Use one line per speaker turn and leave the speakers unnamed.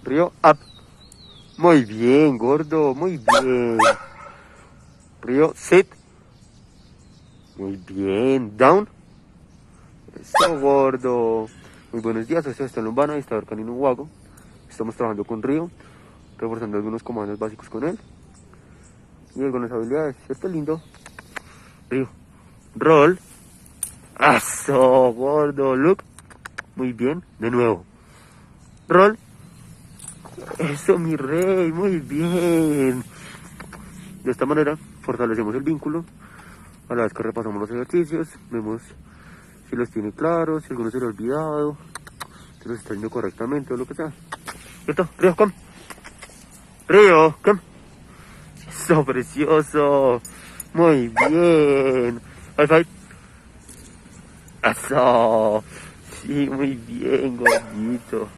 Río, up. Muy bien, gordo, muy bien. Río, sit. Muy bien, down. Eso, gordo. Muy buenos días, esto es Lombana, Adestrador Canino Wago. Estamos trabajando con Río, reforzando algunos comandos básicos con él y algunas habilidades, ¿cierto, lindo? Río, roll. Eso, gordo, look. Muy bien, de nuevo. Roll. Eso, mi rey, muy bien. De esta manera fortalecemos el vínculo a la vez que repasamos los ejercicios, vemos si los tiene claros, si alguno se lo ha olvidado, si los está haciendo correctamente o lo que sea. ¿Cierto? Río, come. Río, come. Eso, precioso. Muy bien. High five. Eso. Sí, muy bien, gordito.